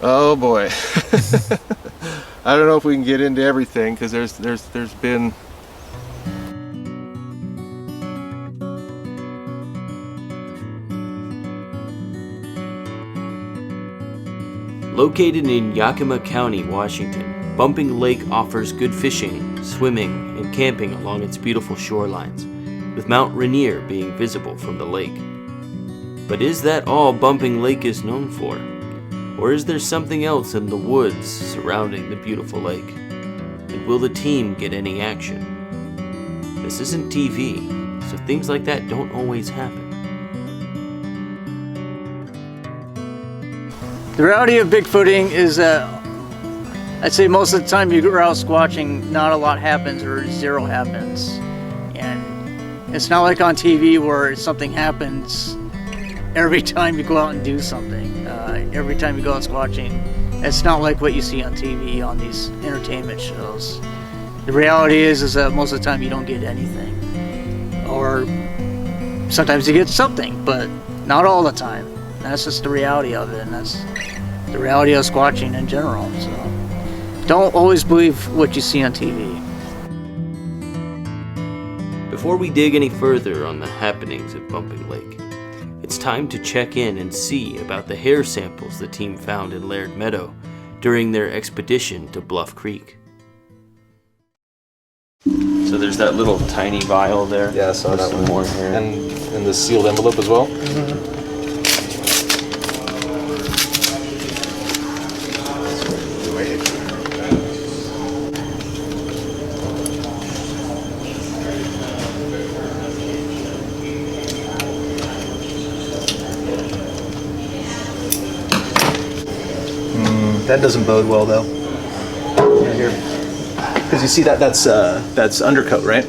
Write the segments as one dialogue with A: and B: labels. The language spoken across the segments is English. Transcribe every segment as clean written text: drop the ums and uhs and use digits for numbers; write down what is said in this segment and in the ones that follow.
A: Oh boy. I don't know if we can get into everything because there's been
B: Located in Yakima County, Washington, Bumping Lake offers good fishing, swimming, and camping along its beautiful shorelines, with Mount Rainier being visible from the lake. But is that all Bumping Lake is known for? Or is there something else in the woods surrounding the beautiful lake? And will the team get any action? This isn't TV, so things like that don't always happen.
C: The reality of Bigfooting is that I'd say most of the time you go out squatching, not a lot happens or zero happens. And it's not like on TV where something happens every time you go out and do something. Every time you go out squatching, it's not like what you see on TV on these entertainment shows. The reality is that most of the time you don't get anything. Or sometimes you get something, but not all the time. And that's just the reality of it, and that's the reality of squatching in general. So don't always believe what you see on TV.
B: Before we dig any further on the happenings at Bumping Lake, it's time to check in and see about the hair samples the team found in Laird Meadow during their expedition to Bluff Creek. So there's that little tiny vial there.
D: Yeah, I saw that
B: some
D: one.
B: more hair.
D: And the sealed envelope as well?
C: Mm-hmm.
D: That doesn't bode well though. Right here. Because you see that's undercoat, right?
E: I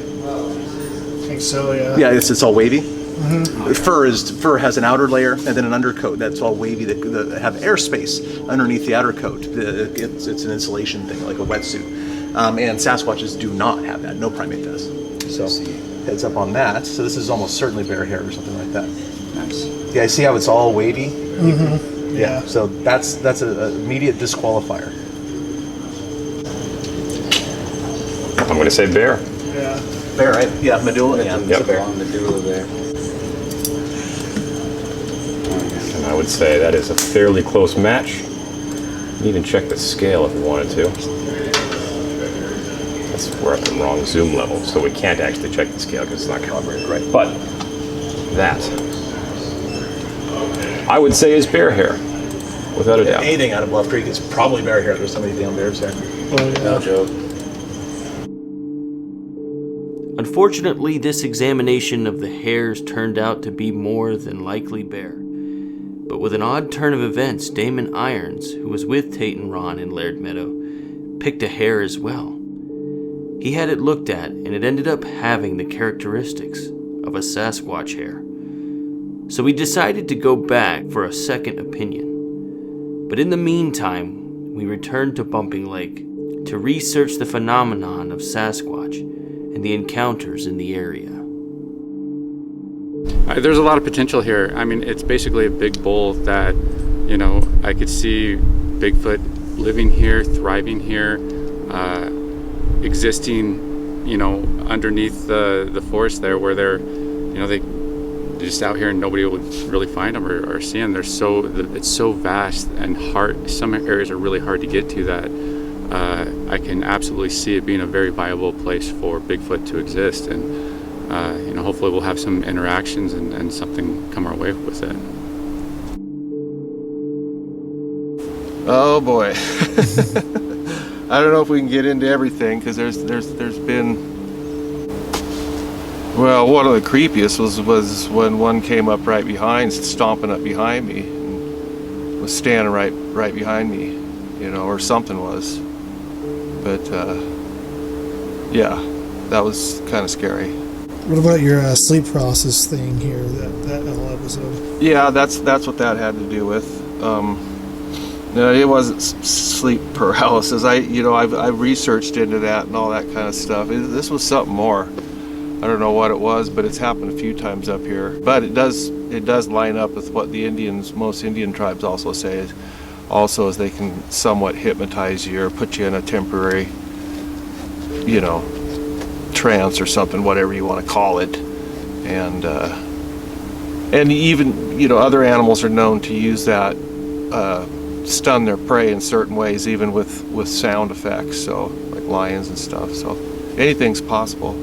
E: think so, yeah.
D: Yeah, it's all wavy. Mm-hmm. Fur has an outer layer and then an undercoat that's all wavy that have airspace underneath the outer coat. It's an insulation thing, like a wetsuit. And Sasquatches do not have that. No primate does. So heads up on that. So this is almost certainly bear hair or something like that.
C: Nice.
D: Yeah, see how it's all wavy?
E: Mm-hmm.
D: Yeah. So that's an immediate disqualifier.
F: I'm going to say bear.
E: Yeah.
D: Bear, right? Yeah, medulla. Yeah,
F: Yep.
D: bear.
B: Medulla there.
F: And I would say that is a fairly close match. You can even check the scale if we wanted to. We're at the wrong zoom level, so we can't actually check the scale because it's not calibrated right. But that, I would say, is bear hair, without a doubt.
D: Anything out of Bluff Creek is probably bear hair. There's so many damn bears there.
E: Oh, yeah.
D: No joke.
B: Unfortunately, this examination of the hairs turned out to be more than likely bear. But with an odd turn of events, Damon Irons, who was with Tate and Ron in Laird Meadow, picked a hair as well. He had it looked at, and it ended up having the characteristics of a Sasquatch hair. So we decided to go back for a second opinion. But in the meantime, we returned to Bumping Lake to research the phenomenon of Sasquatch and the encounters in the area.
G: There's a lot of potential here. I mean, it's basically a big bowl that, I could see Bigfoot living here, thriving here, existing, underneath the forest there, where they're just out here and nobody would really find them or see them. It's so vast and hard. Some areas are really hard to get to that. I can absolutely see it being a very viable place for Bigfoot to exist, and hopefully we'll have some interactions and something come our way with it.
A: oh boy. I don't know if we can get into everything because there's been, well, one of the creepiest was when one came up right behind, stomping up behind me, and was standing right behind me, or something was. But yeah, that was kind of scary.
E: What about your sleep paralysis thing here, that whole episode?
A: Yeah, that's what that had to do with. No, it wasn't sleep paralysis. I've researched into that and all that kind of stuff. This was something more. I don't know what it was, but it's happened a few times up here. But it does line up with what the most Indian tribes also say. also is they can somewhat hypnotize you or put you in a temporary, you know, trance or something, whatever you want to call it. And even, you know, other animals are known to use that, stun their prey in certain ways, even with sound effects, so like lions and stuff. So anything's possible.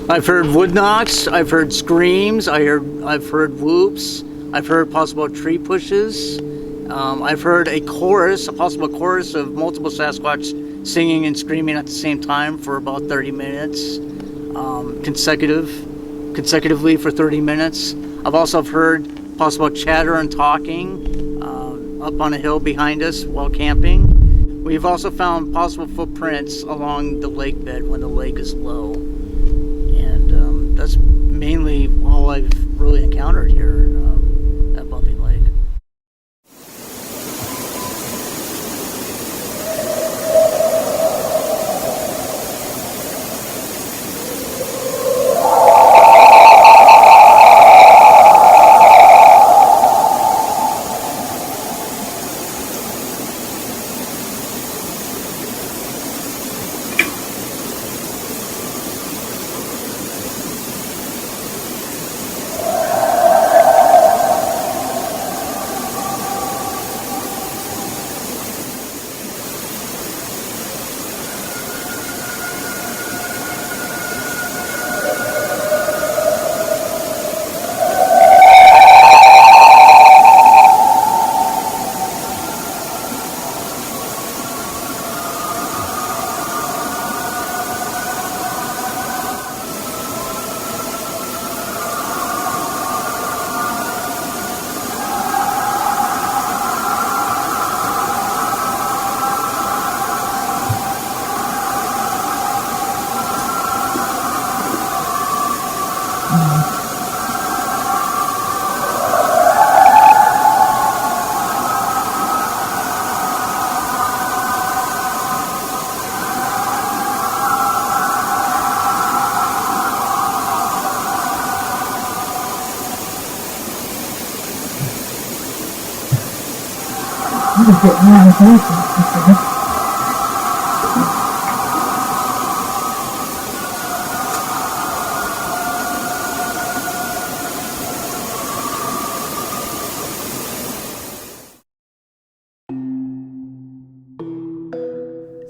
C: I've heard wood knocks, I've heard screams, I've heard whoops, I've heard possible tree pushes. I've heard a possible chorus of multiple Sasquatch singing and screaming at the same time for about 30 minutes, consecutively for 30 minutes. I've also heard possible chatter and talking up on a hill behind us while camping. We've also found possible footprints along the lake bed when the lake is low. And that's mainly all I've really encountered here at Bumping Lake.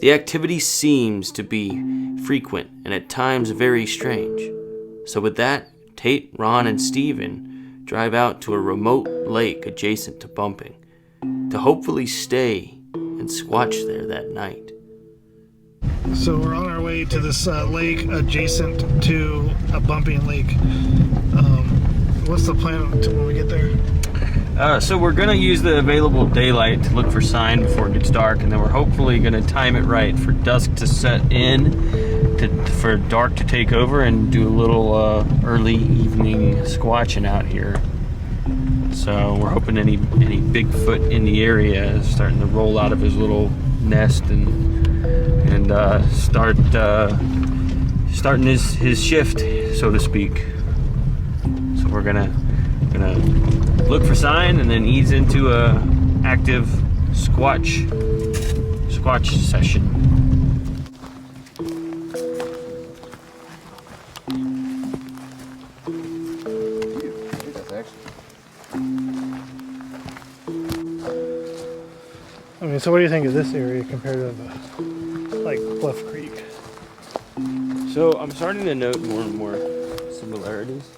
B: The activity seems to be frequent and at times very strange. So with that, Tate, Ron, and Steven drive out to a remote lake adjacent to Bumping to hopefully stay and squatch there that night.
E: So we're on our way to this lake adjacent to a Bumping Lake. What's the plan when we get there?
B: So we're going to use the available daylight to look for sign before it gets dark, and then we're hopefully going to time it right for dusk to set in, for dark to take over, and do a little early evening squatching out here. So we're hoping any Bigfoot in the area is starting to roll out of his little nest and starting his shift, so to speak. So we're gonna look for sign and then ease into a active squatch session.
E: I mean, so what do you think of this area compared to like Bluff Creek?
B: So I'm starting to note more and more similarities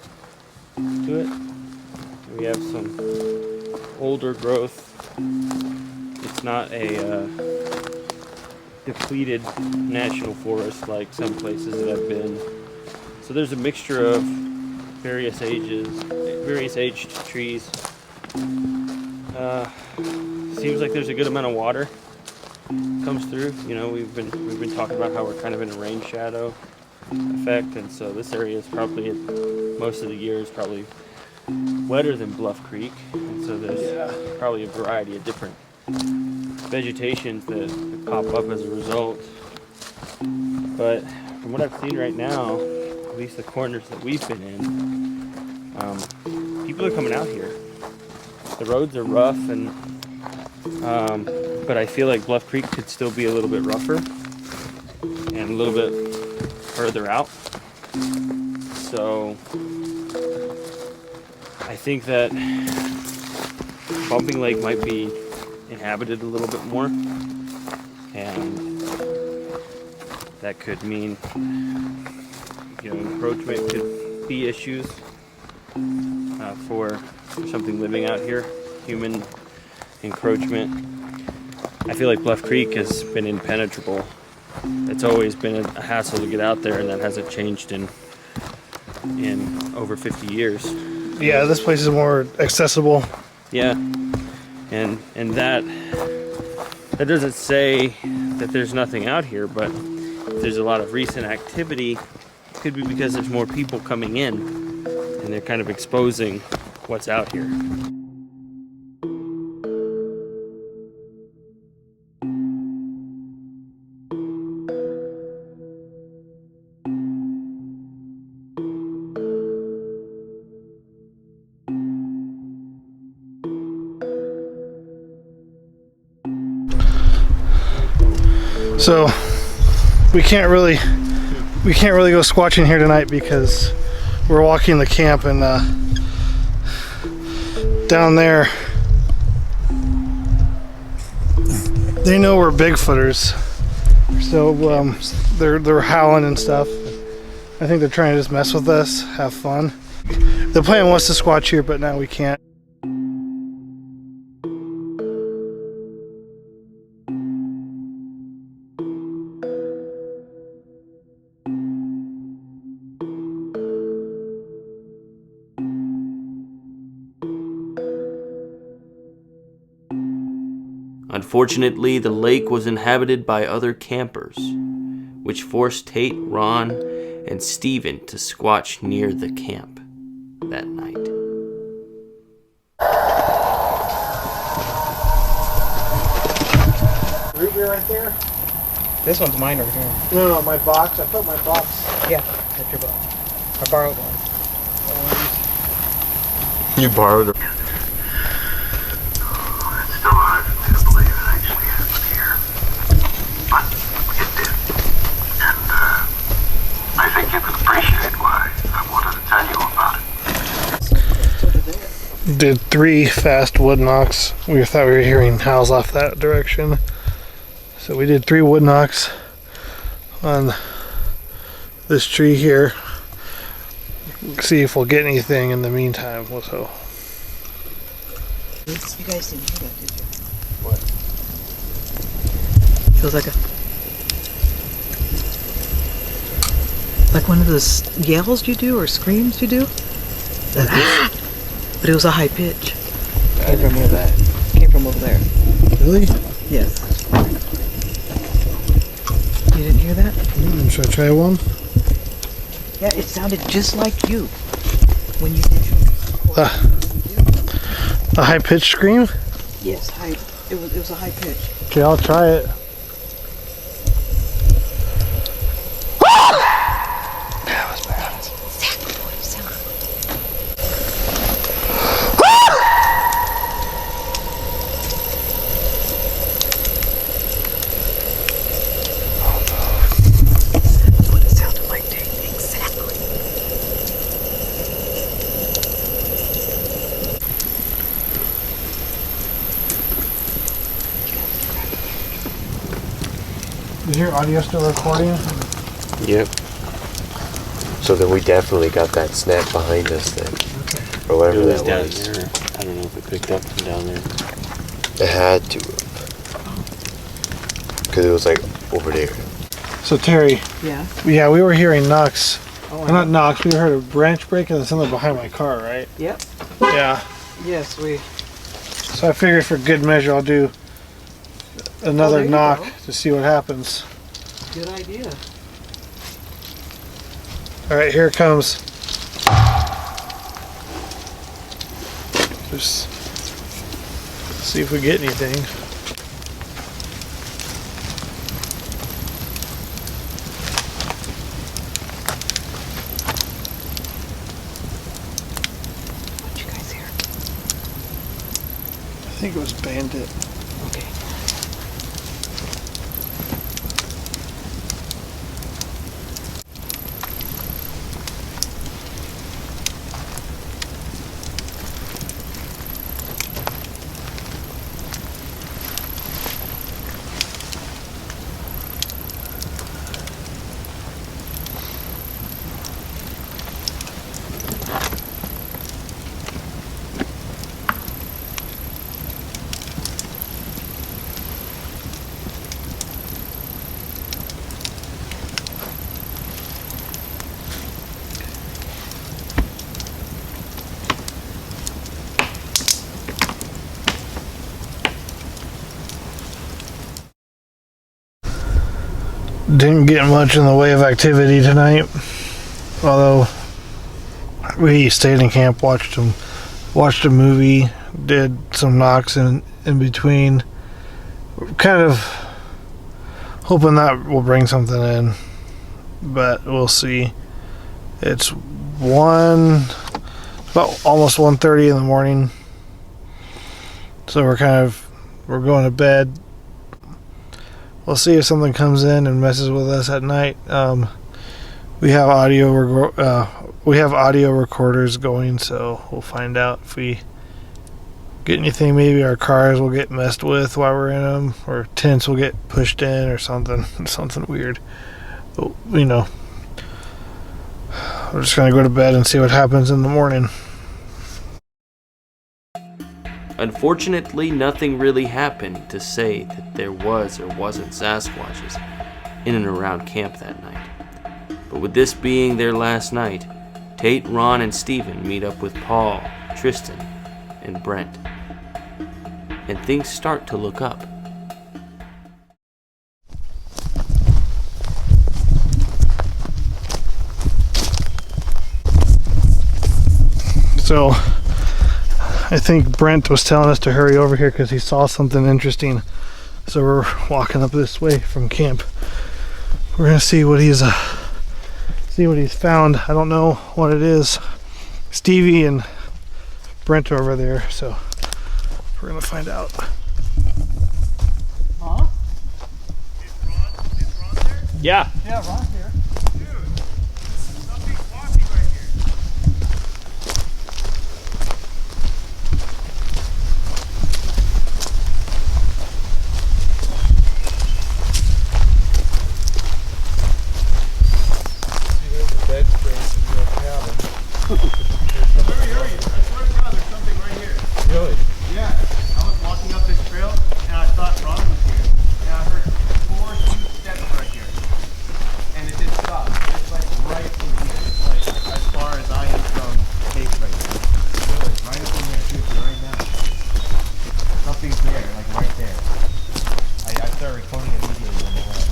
B: to it. We have some older growth. It's not a depleted national forest like some places that I've been. So there's a mixture of various aged trees. Seems like there's a good amount of water comes through. You know, we've been talking about how we're kind of in a rain shadow effect, and so this area is probably most of the year is probably wetter than Bluff Creek, and so there's probably a variety of different vegetations that pop up as a result. But from what I've seen right now, at least the corners that we've been in, people are coming out here. The roads are rough, and but I feel like Bluff Creek could still be a little bit rougher and a little bit further out. So I think that Bumping Lake might be inhabited a little bit more, and that could mean, encroachment could be issues for something living out here, human encroachment. I feel like Bluff Creek has been impenetrable. It's always been a hassle to get out there, and that hasn't changed in over 50 years.
E: Yeah, this place is more accessible.
B: Yeah, and that doesn't say that there's nothing out here, but if there's a lot of recent activity, it could be because there's more people coming in, and they're kind of exposing what's out here.
E: So we can't really go squatching here tonight because we're walking the camp, and down there they know we're Bigfooters, so they're howling and stuff. I think they're trying to just mess with us, have fun. The plan was to squatch here, but now we can't.
B: Unfortunately, the lake was inhabited by other campers, which forced Tate, Ron, and Steven to squatch near the camp that night.
C: Root beer right there?
H: This one's mine right here.
E: No, my box. I put my box.
H: Yeah, that's your box. I borrowed one.
F: You borrowed it.
I: It's still hard for me to believe it actually happened here. But it did. And I think you can appreciate why I wanted to tell you about it.
E: Did 3 fast wood knocks. We thought we were hearing howls off that direction. So we did 3 wood knocks on this tree here. See if we'll get anything in the meantime. So
H: You guys didn't hear that, did you? What? Feels like one of those yells you do or screams you do. But it was a high pitch. Came from over there. Came from over there.
E: really?
H: Yes. You didn't hear that?
E: Should I try one?
H: Yeah, it sounded just like you when you did your.
E: A high pitched scream?
H: Yes, high. It was a high pitch.
E: Okay, I'll try it.
H: That was bad. That's exactly what it sounded like. That's what it sounded like, Tate. Exactly.
E: Is your audio still recording?
J: Yep. So then we definitely got that snap behind us then. Or whatever that was.
B: There. I don't know if it picked up from down there.
J: It had to. Because it was like over there.
E: So Terry,
H: Yeah.
E: yeah, we were hearing knocks.
H: Oh,
E: Well, not knocks, we heard a branch break and something behind my car, right?
H: Yep.
E: Yeah.
H: Yes, we.
E: So I figured for good measure I'll do another
H: there you
E: knock
H: go.
E: to see what happens.
H: Good idea.
E: Alright, here it comes. Just see if we get anything.
H: What you guys hear?
E: think it was Bandit.
H: Okay.
E: Didn't get much in the way of activity tonight, although we stayed in camp, watched a movie, did some knocks in between. Kind of hoping that will bring something in, but we'll see. It's about almost 1:30 in the morning, so we're going to bed. We'll see if something comes in and messes with us at night. We have audio recorders going, so we'll find out if we get anything. Maybe our cars will get messed with while we're in them, or tents will get pushed in, or something weird. But we're just gonna go to bed and see what happens in the morning.
B: Unfortunately, nothing really happened to say that there was or wasn't Sasquatches in and around camp that night. But with this being their last night, Tate, Ron, and Steven meet up with Paul, Tristan, and Brent. And things start to look up.
E: So I think Brent was telling us to hurry over here because he saw something interesting. So we're walking up this way from camp. We're gonna see what he's found. I don't know what it is. Stevie and Brent are over there, so we're gonna find out.
C: Huh?
E: Is Ron there?
B: Yeah.
C: Yeah, Ron's here.
E: Something's walking right here.
J: Bed springs in your cabin.
E: I swear to God, there's something right here.
J: Really?
E: Yeah, I was walking up this trail and I thought Ron was here. And I heard 4 huge steps right here. And it didn't stop. It's like right in here. It's like as far as I am from Tate right here. Really, right up in here, truthfully, right now. Something's there, like right there. I started recording immediately when I went.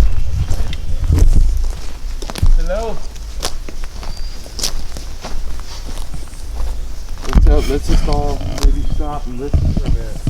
E: Hello?
A: Let's just all maybe stop and listen for a minute.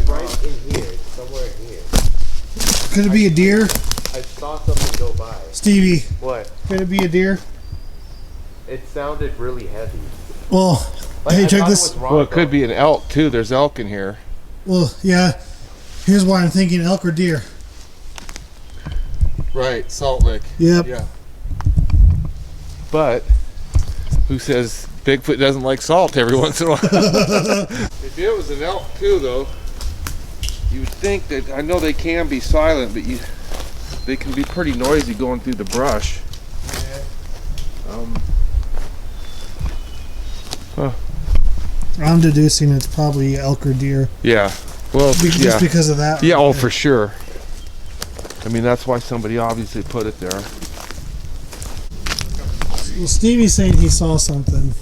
J: Right in here, somewhere in here.
E: Could it be a deer?
J: I saw something go by.
E: Stevie,
J: What?
E: could it be a deer?
J: It sounded really heavy.
E: Well,
J: Like,
E: hey,
J: I
E: check
J: thought
E: this.
J: It was wrong,
A: Well, it could
J: though.
A: be an elk too. There's elk in here.
E: Well, yeah. Here's why I'm thinking elk or deer.
A: Right, Salt Lick.
E: Yep.
A: Yeah. But who says Bigfoot doesn't like salt every once in a while? If it was an elk too, though, you would think that, I know they can be silent, but they can be pretty noisy going through the brush.
E: I'm deducing it's probably elk or deer.
A: Yeah. Well,
E: Just
A: yeah.
E: because of that.
A: Yeah, oh, for sure. I mean, that's why somebody obviously put it there.
E: Well, Stevie's saying he saw something.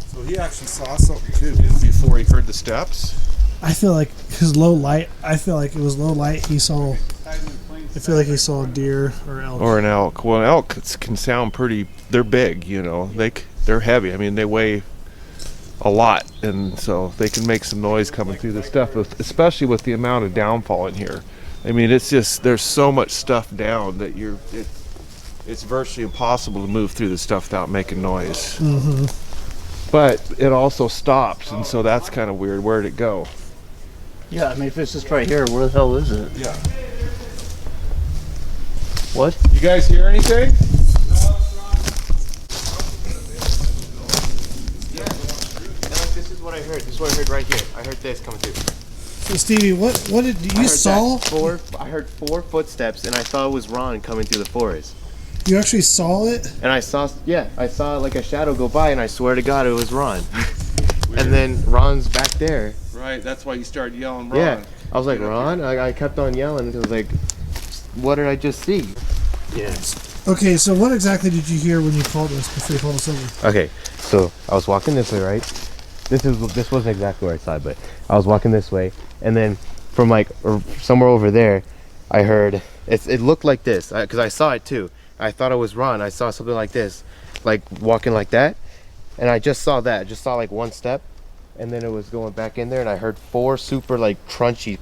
A: So he actually saw something too before he heard the steps.
E: I feel like his low light. I feel like it was low light. He saw.
A: Hiding in plain
E: I feel like he saw a deer or elk.
A: Or an elk. Well, elk can sound pretty. They're big, you know. They're heavy. I mean, they weigh a lot, and so they can make some noise coming through the stuff, especially with the amount of downfall in here. I mean, it's just there's so much stuff down that it's virtually impossible to move through the stuff without making noise.
E: Mm-hmm.
A: But it also stops, and so that's kind of weird. Where'd it go?
C: Yeah, I mean, if it's just right here, where the hell is it?
A: Yeah.
C: What?
A: You guys hear anything?
J: This is what I heard. This is what I heard right here. I heard this coming through.
E: So Stevie, what did you saw?
J: I heard 4 footsteps, and I thought it was Ron coming through the forest.
E: You actually saw it?
J: And I saw like a shadow go by, and I swear to God it was Ron. And then Ron's back there.
A: Right, that's why you started yelling, Ron.
J: Yeah, I was like, Ron? I kept on yelling. It was like, what did I just see? Yeah.
E: Okay, so what exactly did you hear when you called us before you called us over?
J: Okay, so I was walking this way, right? This wasn't exactly where I saw it, but I was walking this way, and then from like somewhere over there, I heard it looked like this because I saw it too. I thought it was Ron. I saw something like this, like walking like that, and I just saw that. Just saw like one step, and then it was going back in there, and I heard 4 super like crunchy,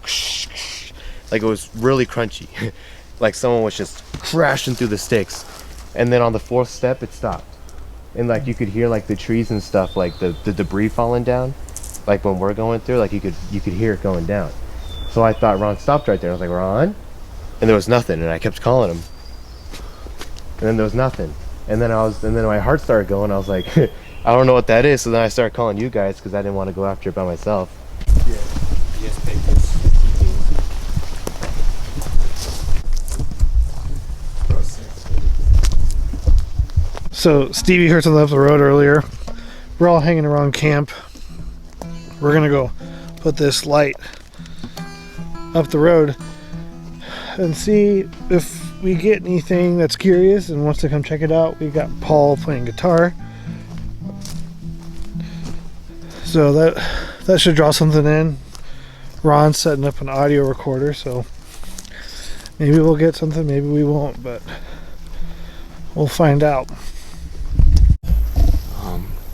J: like it was really crunchy, like someone was just crashing through the sticks, and then on the 4th step it stopped, and like you could hear like the trees and stuff, like the debris falling down, like when we're going through, like you could hear it going down. So I thought Ron stopped right there. I was like, Ron, and there was nothing, and I kept calling him. And then there was nothing. And then my heart started going. I was like, I don't know what that is. So then I started calling you guys because I didn't want to go after it by myself. Yeah. Yes,
E: So Stevie heard something up the road earlier. We're all hanging around camp. We're gonna go put this light up the road and see if we get anything that's curious and wants to come check it out. We got Paul playing guitar, so that should draw something in. Ron's setting up an audio recorder, so maybe we'll get something, maybe we won't, but we'll find out.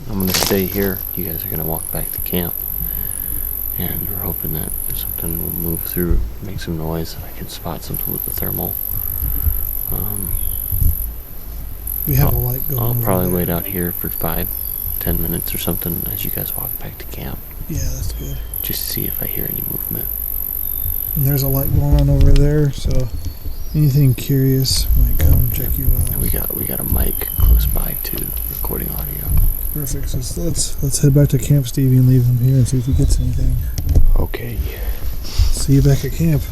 B: I'm gonna stay here. You guys are gonna walk back to camp, and we're hoping that something will move through, make some noise. I can spot something with the thermal.
E: We have a light going.
B: I'll probably wait out here for 5-10 minutes or something as you guys walk back to camp.
E: Yeah, that's good.
B: Just to see if I hear any movement.
E: And there's a light going on over there, so anything curious might come check you out.
B: And we got a mic close by too, recording audio.
E: Perfect. So let's head back to Camp Stevie and leave him here and see if he gets anything.
J: Okay.
E: See you back at camp.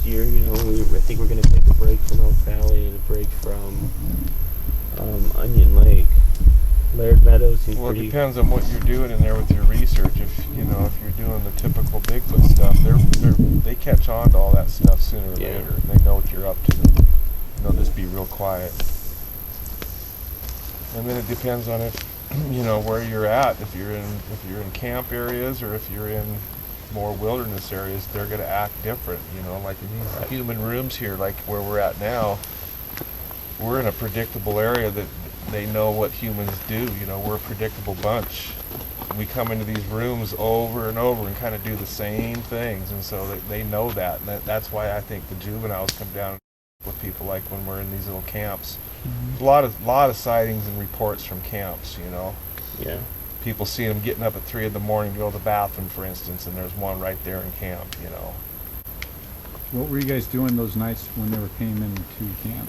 B: Year, I think we're going to take a break from Elk Valley and a break from Onion Lake. Laird Meadows seems
A: Well, it
B: pretty...
A: depends on what you're doing in there with your research. If you're doing the typical Bigfoot stuff, they catch on to all that stuff sooner or later. They know what you're up to. They'll just be real quiet. And then it depends on where you're at. If you're in camp areas, or if you're in more wilderness areas, they're going to act different. You know, like in these human rooms here, like where we're at now, we're in a predictable area that they know what humans do. You know, we're a predictable bunch. We come into these rooms over and over and kind of do the same things, and so they know that, and that's why I think the juveniles come down with people, like when we're in these little camps. A lot of sightings and reports from camps, you know.
B: Yeah.
A: People see them getting up at 3 in the morning to go to the bathroom, for instance, and there's one right there in camp, you know.
K: What were you guys doing those nights when they came into camp?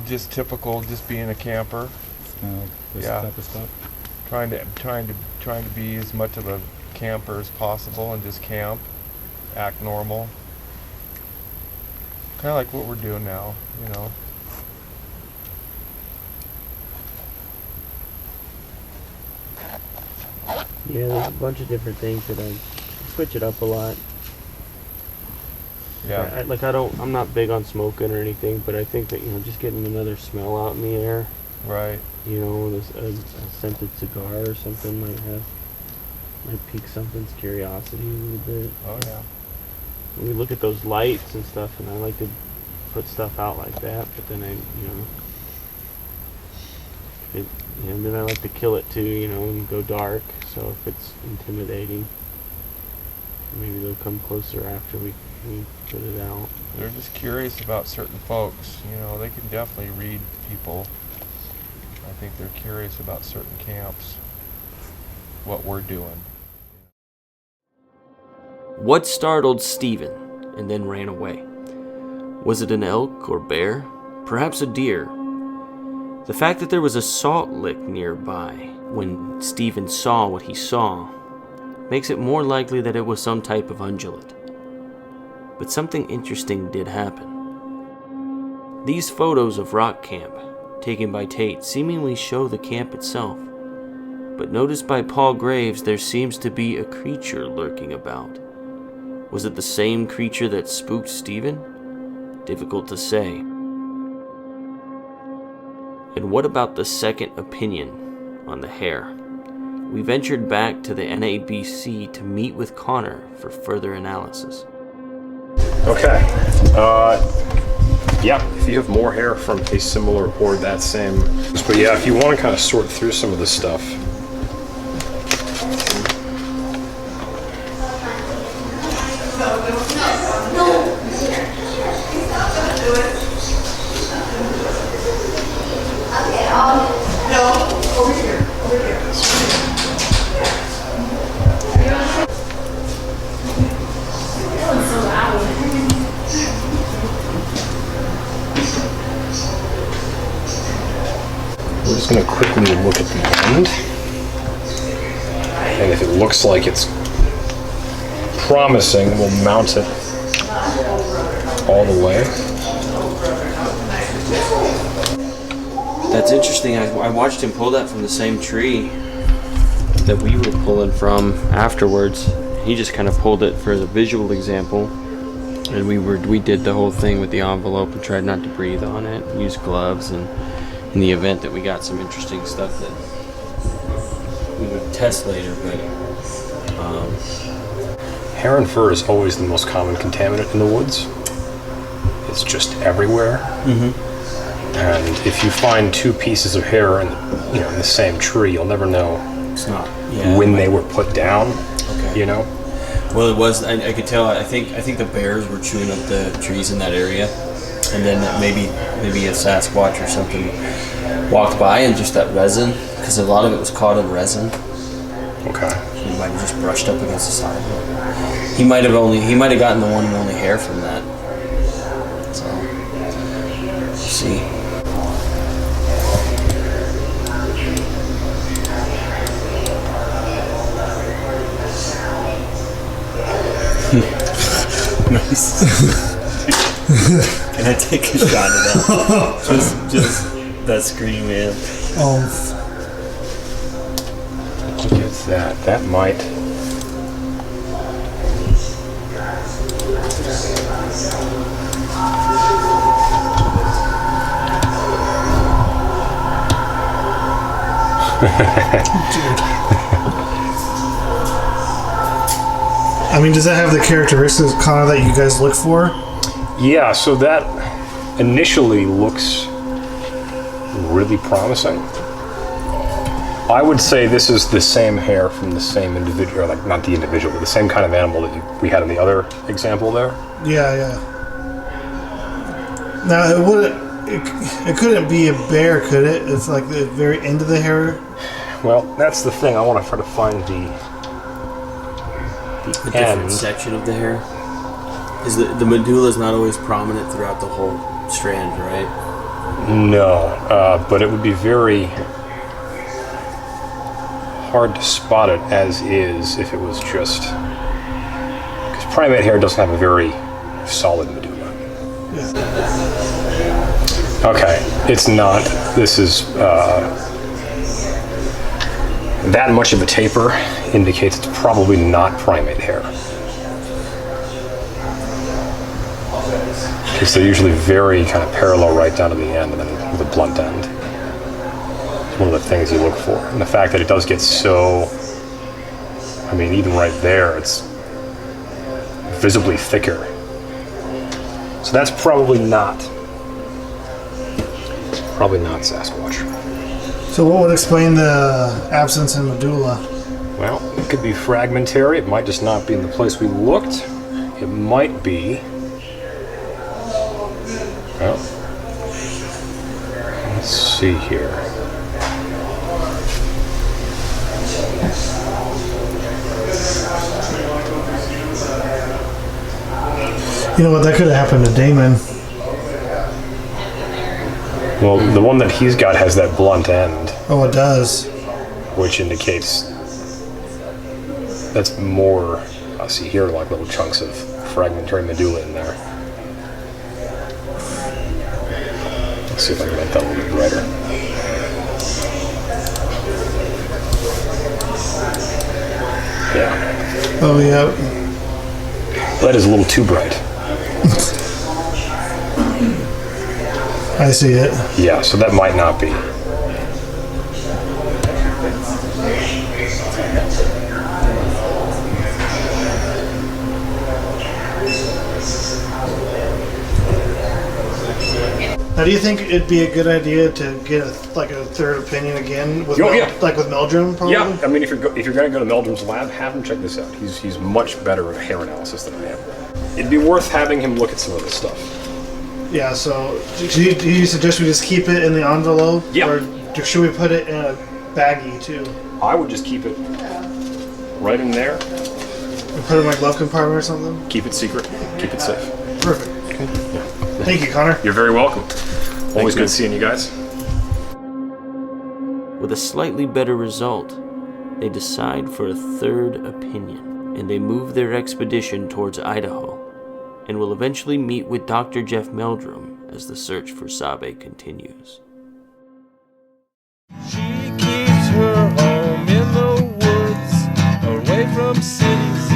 A: Just typical, just being a camper.
K: Kind of like this type of stuff.
A: Trying to be as much of a camper as possible and just camp, act normal. Kind of like what we're doing now, you know.
B: Yeah, there's a bunch of different things that I switch it up a lot.
A: Yeah.
B: I'm not big on smoking or anything, but I think that, you know, just getting another smell out in the air.
A: Right.
B: You know, a scented cigar or something might pique something's curiosity a little bit.
A: Oh yeah.
B: We look at those lights and stuff, and I like to put stuff out like that, but then then I like to kill it too, you know, and go dark. So if it's intimidating, maybe they'll come closer after we put it out.
A: They're just curious about certain folks, you know. They can definitely read people. I think they're curious about certain camps, what we're doing.
B: What startled Stephen and then ran away? Was it an elk or bear? Perhaps a deer? The fact that there was a salt lick nearby when Stephen saw what he saw makes it more likely that it was some type of ungulate. But something interesting did happen. These photos of Rock Camp, taken by Tate, seemingly show the camp itself. But noticed by Paul Graves, there seems to be a creature lurking about. Was it the same creature that spooked Stephen? Difficult to say. And what about the second opinion on the hair? We ventured back to the NABC to meet with Connor for further analysis.
F: Okay. Yeah, if you have more hair from a similar or that same. But yeah, if you want to kind of sort through some of this stuff. We're just going to quickly look at the end, and if it looks like it's promising, we'll mount it all the way.
B: That's interesting. I watched him pull that from the same tree that we were pulling from afterwards. He just kind of pulled it for the visual example, and we did the whole thing with the envelope and tried not to breathe on it, use gloves, and in the event that we got some interesting stuff that we would test later. But
F: hair and fur is always the most common contaminant in the woods. It's just everywhere. And if you find two pieces of hair in the same tree, you'll never know when they were put down. Okay. You know.
B: Well, it was. I could tell. I think the bears were chewing up the trees in that area, and then maybe a Sasquatch or something walked by, and just that resin, because a lot of it was caught in resin.
F: Okay.
B: He might have just brushed up against the side. He might have gotten the one and only hair from that. So, we'll see.
L: Nice.
B: Can I take a shot of that? just that scream, man.
F: Look at that. That might.
E: I mean, does that have the characteristics, Connor, that you guys look for?
F: Yeah, so that initially looks really promising. I would say this is the same hair from the same individual, or like not the individual, but the same kind of animal that we had in the other example there.
E: Yeah, yeah. Now, it couldn't be a bear, could it? It's like the very end of the hair.
F: Well, that's the thing. I want to try to find the
B: different section of the hair. Is the medulla is not always prominent throughout the whole strand, right?
F: No, but it would be very hard to spot it as is if it was just, because primate hair doesn't have a very solid medulla.
E: Yeah.
F: Okay, it's not. This is that much of a taper indicates it's probably not primate hair, because they're usually very kind of parallel right down to the end and then with a blunt end. It's one of the things you look for. And the fact that it does get so, I mean, even right there, it's visibly thicker. So that's probably not Sasquatch.
E: So what would explain the absence in medulla?
F: Well, it could be fragmentary. It might just not be in the place we looked. It might be, well, let's see here.
E: You know what, that could have happened to Damon.
F: Well, the one that he's got has that blunt end,
E: Oh, it does.
F: which indicates that's more, I see here, like little chunks of fragmentary medulla in there. Let's see if I can make that a little bit brighter. Yeah.
E: Oh, yeah.
F: That is a little too bright.
E: I see it.
F: Yeah, so that might not be.
E: Now, do you think it'd be a good idea to get a third opinion again with like with Meldrum? Probably?
F: Yeah, I mean, if you're going to go to Meldrum's lab, have him check this out. He's much better at hair analysis than I am. It'd be worth having him look at some of this stuff.
E: Yeah. So, do you suggest we just keep it in the envelope?
F: Yeah.
E: Or should we put it in a baggie too?
F: I would just keep it right in there.
E: And put it in my glove compartment or something.
F: Keep it secret. Keep it safe.
E: Perfect.
F: Okay. Yeah.
E: Thank you, Connor.
F: You're very welcome. Always good seeing you guys.
B: With a slightly better result, they decide for a third opinion, and they move their expedition towards Idaho, and will eventually meet with Dr. Jeff Meldrum as the search for Sabe continues.
L: She keeps her home in the woods, away from cities